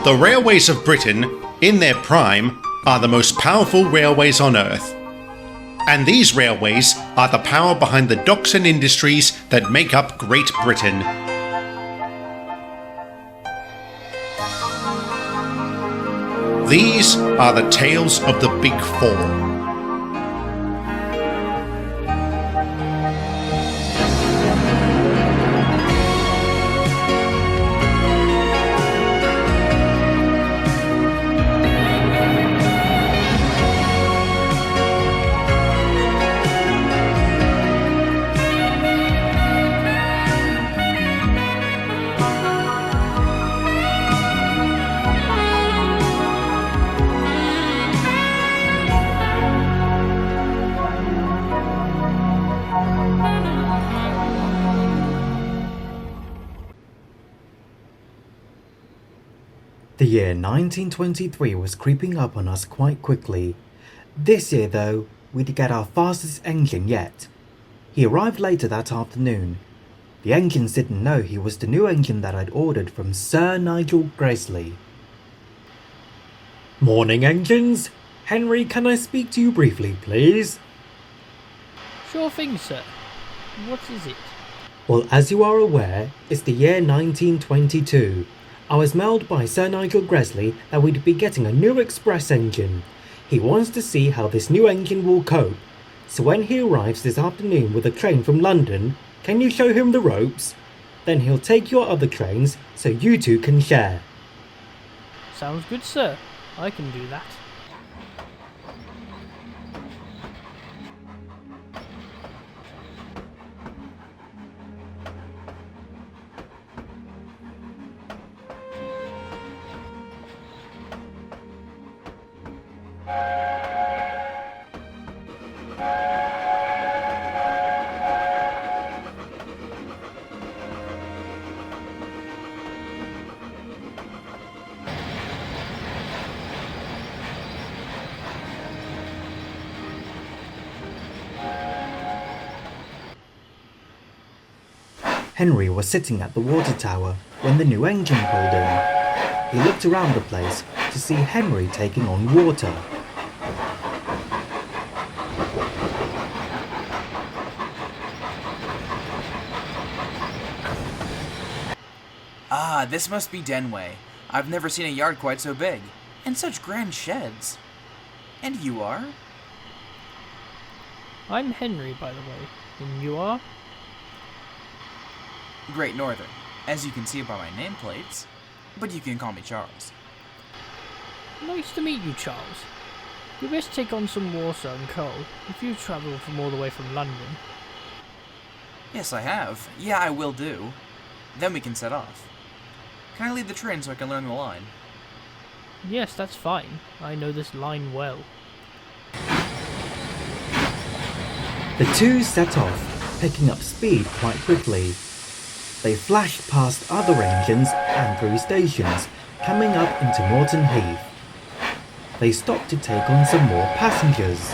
The railways of Britain, in their prime, are the most powerful railways on Earth. And these railways are the power behind the docks and industries that make up Great Britain. These are the tales of the Big Four. The year 1923 was creeping up on us quite quickly. This year, though, we'd get our fastest engine yet. He arrived later that afternoon. The engines didn't know he was the new engine that I'd ordered from Sir Nigel Gresley. Morning, engines. Henry, can I speak to you briefly, please? Sure thing, sir. What is it? Well, as you are aware, it's the year 1922. I was mailed by Sir Nigel Gresley that we'd be getting a new express engine. He wants to see how this new engine will cope. So when he arrives this afternoon with a train from London, can you show him the ropes? Then he'll take your other trains so you two can share. Sounds good, sir. I can do that. Henry was sitting at the water tower when the new engine pulled in. He looked around the place to see Henry taking on water. Ah, this must be Denway. I've never seen a yard quite so big. And such grand sheds. And you are? I'm Henry, by the way. And you are? Great Northern, as you can see by my nameplates. But you can call me Charles. Nice to meet you, Charles. You best take on some water and coal if you've travelled from all the way from London. Yes, I have. Yeah, I will do. Then we can set off. Can I leave the train so I can learn the line? Yes, that's fine. I know this line well. The two set off, picking up speed quite quickly. They flashed past other engines and through stations, coming up into Morton Heath. They stopped to take on some more passengers.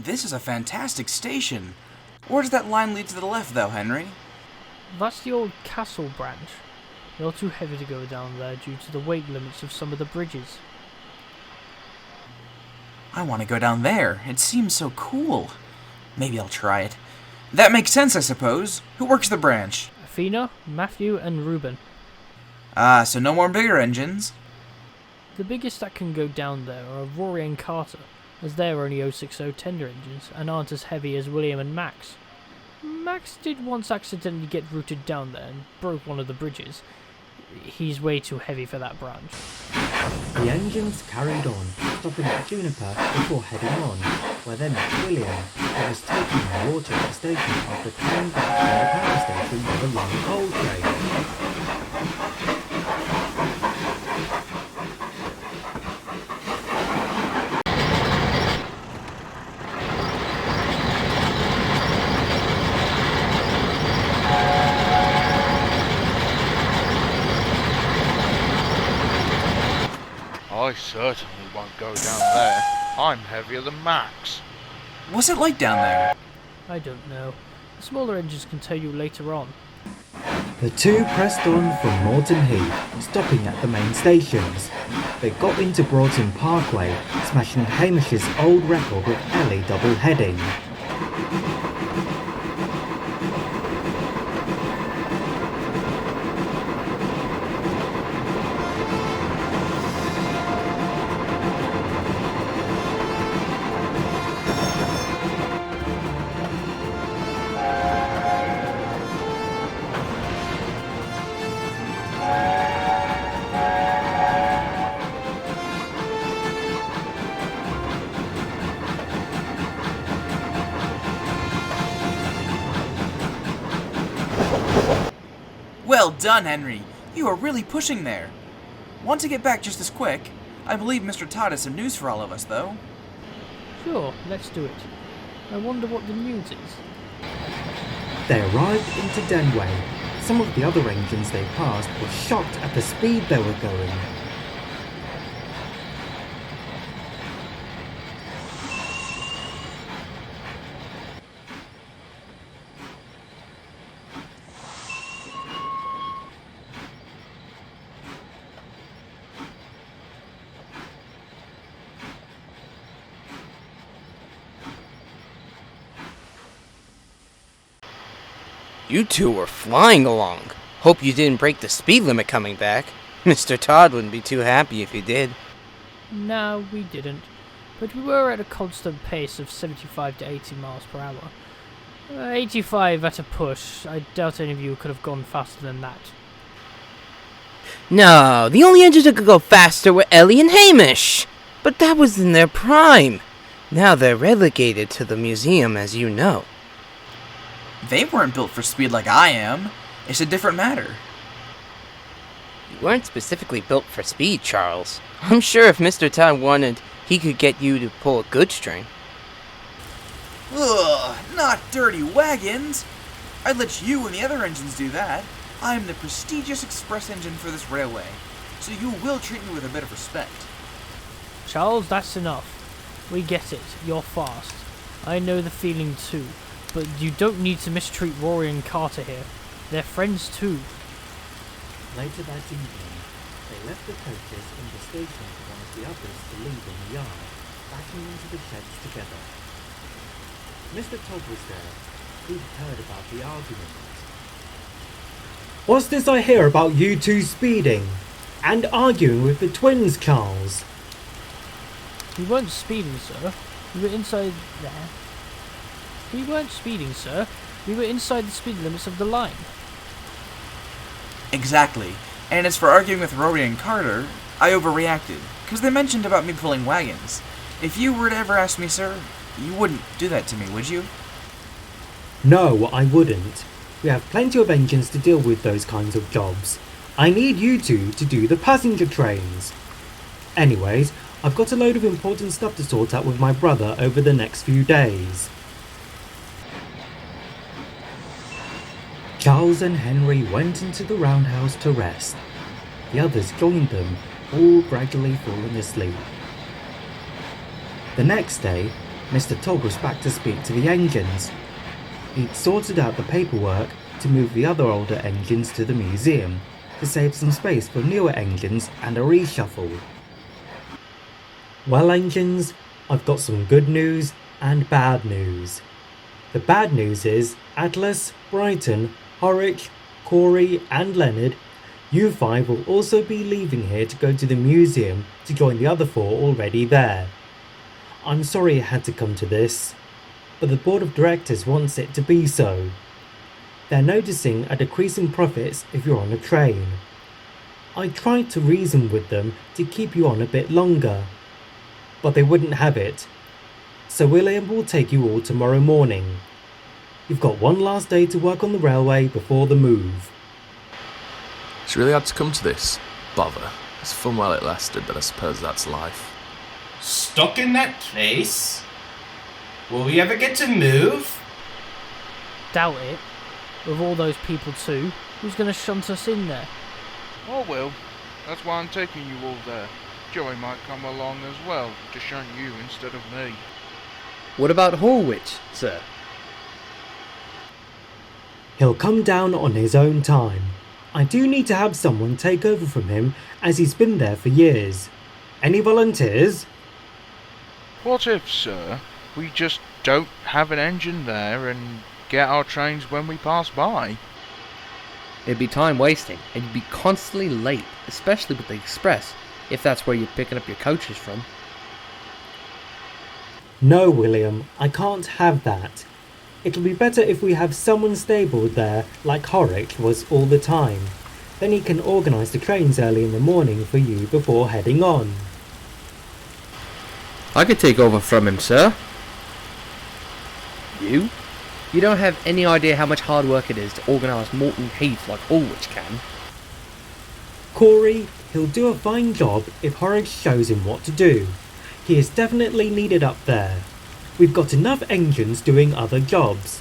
This is a fantastic station. Where does that line lead to the left, though, Henry? That's the old castle branch. You're too heavy to go down there due to the weight limits of some of the bridges. I want to go down there. It seems so cool. Maybe I'll try it. That makes sense, I suppose. Who works the branch? Athena, Matthew, and Reuben. Ah, so no more bigger engines. The biggest that can go down there are Rory and Carter, as they're only 060 tender engines and aren't as heavy as William and Max. Max did once accidentally get routed down there and broke one of the bridges. He's way too heavy for that branch. The engines carried on, stopping at Juniper before heading on, where they met William, who was taking the water at the station after coming back from the power station with a long coal train. I certainly won't go down there. I'm heavier than Max. What's it like down there? I don't know. The smaller engines can tell you later on. The two pressed on from Morton Heath, stopping at the main stations. They got into Broughton Parkway, smashing Hamish's old record with Ellie double heading. Well done, Henry. You are really pushing there. Want to get back just as quick? I believe Mr. Todd has some news for all of us, though. Sure, let's do it. I wonder what the news is. They arrived into Denway. Some of the other engines they passed were shocked at the speed they were going. You two were flying along. Hope you didn't break the speed limit coming back. Mr. Todd wouldn't be too happy if you did. No, we didn't. But we were at a constant pace of 75 to 80 miles per hour. 85 at a push. I doubt any of you could have gone faster than that. No, the only engines that could go faster were Ellie and Hamish. But that was in their prime. Now they're relegated to the museum, as you know. They weren't built for speed like I am. It's a different matter. You weren't specifically built for speed, Charles. I'm sure if Mr. Todd wanted, he could get you to pull a good string. Ugh, not dirty wagons. I'd let you and the other engines do that. I'm the prestigious express engine for this railway, so you will treat me with a bit of respect. Charles, that's enough. We get it. You're fast. I know the feeling too. But you don't need to mistreat Rory and Carter here. They're friends too. Later that evening, they left the coaches in the station for one of the others to leave in the yard, backing into the sheds together. Mr. Todd was there. He'd heard about the argument. What's this I hear about you two speeding? And arguing with the twins, Charles? We weren't speeding, sir. We were inside there. We weren't speeding, sir. We were inside the speed limits of the line. Exactly. And as for arguing with Rory and Carter, I overreacted, because they mentioned about me pulling wagons. If you were to ever ask me, sir, you wouldn't do that to me, would you? No, I wouldn't. We have plenty of engines to deal with those kinds of jobs. I need you two to do the passenger trains. Anyways, I've got a load of important stuff to sort out with my brother over the next few days. Charles and Henry went into the roundhouse to rest. The others joined them, all gradually falling asleep. The next day, Mr. Todd was back to speak to the engines. He'd sorted out the paperwork to move the other older engines to the museum to save some space for newer engines and a reshuffle. Well, engines, I've got some good news and bad news. The bad news is Atlas, Brighton, Horwich, Corey and Leonard, you five will also be leaving here to go to the museum to join the other four already there. I'm sorry it had to come to this, but the board of directors wants it to be so. They're noticing a decrease in profits if you're on a train. I tried to reason with them to keep you on a bit longer, but they wouldn't have it. So William will take you all tomorrow morning. You've got one last day to work on the railway before the move. It's really had to come to this. Bother. It's fun while it lasted, but I suppose that's life. Stuck in that place? Will we ever get to move? Doubt it. With all those people too, who's going to shunt us in there? Oh well, that's why I'm taking you all there. Joey might come along as well, to shunt you instead of me. What about Horwich, sir? He'll come down on his own time. I do need to have someone take over from him as he's been there for years. Any volunteers? What if, sir, we just don't have an engine there and get our trains when we pass by? It'd be time wasting, and you'd be constantly late, especially with the express, if that's where you're picking up your coaches from. No, William, I can't have that. It'll be better if we have someone stabled there like Horwich was all the time. Then he can organise the trains early in the morning for you before heading on. I could take over from him, sir. You? You don't have any idea how much hard work it is to organise Morton Heath like Horwich can. Corey, he'll do a fine job if Horwich shows him what to do. He is definitely needed up there. We've got enough engines doing other jobs.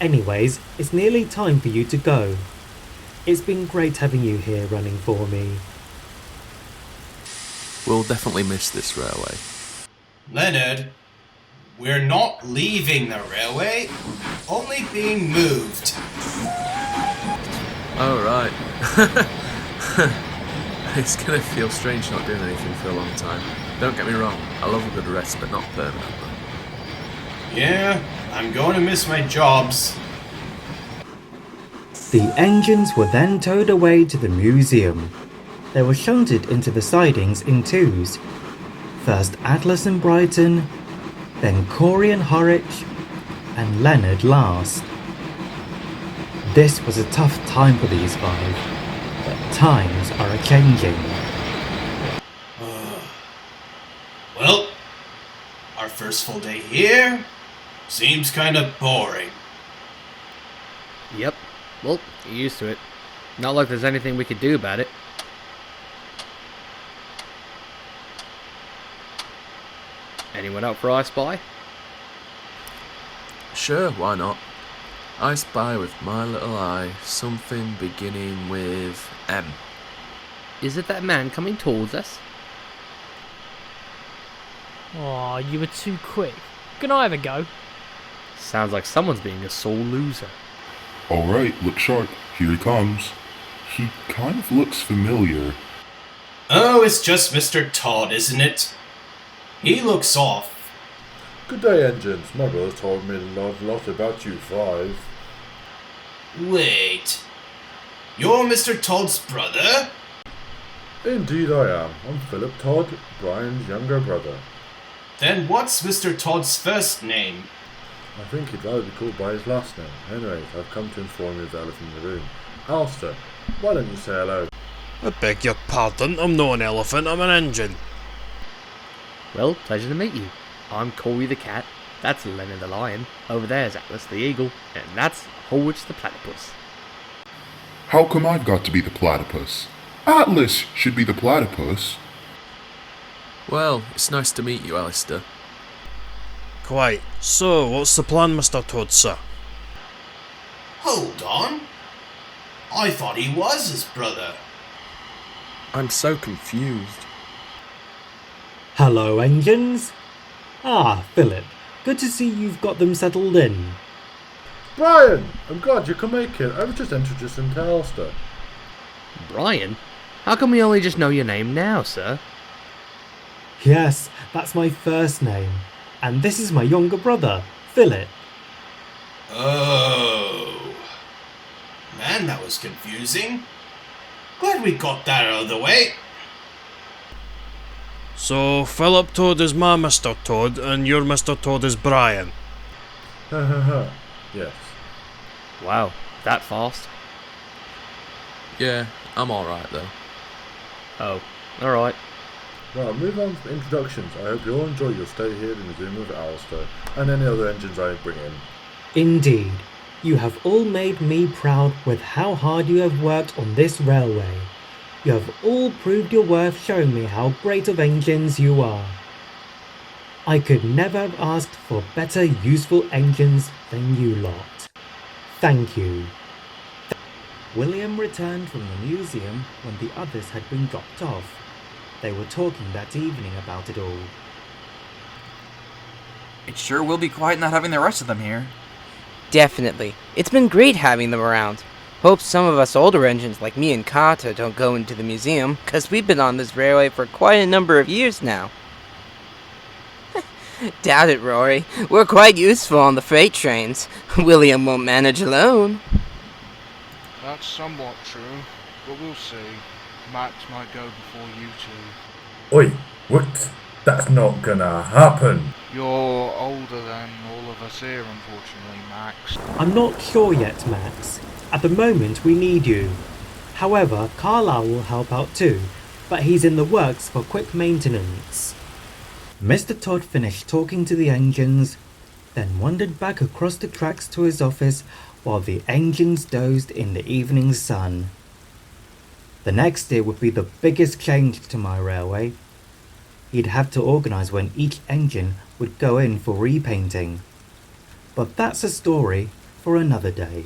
Anyways, it's nearly time for you to go. It's been great having you here running for me. We'll definitely miss this railway. Leonard, we're not leaving the railway, only being moved. Oh, right. It's gonna feel strange not doing anything for a long time. Don't get me wrong, I love a good rest, but not permanently. Yeah, I'm going to miss my jobs. The engines were then towed away to the museum. They were shunted into the sidings in twos. First Atlas and Brighton, then Corey and Horwich, and Leonard last. This was a tough time for these five, but times are a-changing. Well, our first full day here seems kind of boring. Yep. Well, you're used to it. Not like there's anything we could do about it. Anyone out for I Spy? Sure, why not? I spy with my little eye something beginning with M. Is it that man coming towards us? Aw, you were too quick. Can I have a go? Sounds like someone's being a sore loser. Alright, look sharp. Here he comes. He kind of looks familiar. Oh, it's just Mr. Todd, isn't it? He looks off. Good day, engines. My brother told me a lot about you five. Wait. You're Mr. Todd's brother? Indeed I am. I'm Philip Todd, Brian's younger brother. Then what's Mr. Todd's first name? I think he'd rather be called by his last name. Anyways, I've come to inform you of the elephant in the room. Alistair, why don't you say hello? I beg your pardon, I'm not an elephant, I'm an engine. Well, pleasure to meet you. I'm Corey the cat, that's Leonard the lion, over there's Atlas the eagle, and that's Horwich the platypus. How come I've got to be the platypus? Atlas should be the platypus. Well, it's nice to meet you, Alistair. Quite. So, what's the plan, Mr. Todd, sir? Hold on. I thought he was his brother. I'm so confused. Hello, engines. Ah, Philip, Good to see you've got them settled in. Brian! I'm glad you can make it. I was just introducing to Alistair. Brian? How come we only just know your name now, sir? Yes, that's my first name. And this is my younger brother, Philip. Oh. Man, that was confusing. Glad we got that out of the way. So, Philip Toad is my Mr. Toad, and your Mr. Toad is Brian. Ha ha ha. Yes. Wow, that fast? Yeah, I'm alright though. Oh, alright. Well, move on to introductions. I hope you all enjoy your stay here in the Zoom with Alistair and any other engines I bring in. Indeed, you have all made me proud with how hard you have worked on this railway. You have all proved your worth showing me how great of engines you are. I could never have asked for better useful engines than you lot. Thank you. William returned from the museum when the others had been dropped off. They were talking that evening about it all. It sure will be quiet not having the rest of them here. Definitely. It's been great having them around. Hope some of us older engines like me and Carter don't go into the museum, 'cause we've been on this railway for quite a number of years now. Doubt it, Rory. We're quite useful on the freight trains. William won't manage alone. That's somewhat true, but we'll see. Max might go before you two. Oi, what? That's not gonna happen. You're older than all of us here, unfortunately, Max. I'm not sure yet, Max. At the moment, we need you. However, Carlisle will help out too, but he's in the works for quick maintenance. Mr. Todd finished talking to the engines, then wandered back across the tracks to his office while the engines dozed in the evening sun. The next day would be the biggest change to my railway. He'd have to organise when each engine would go in for repainting. But that's a story for another day.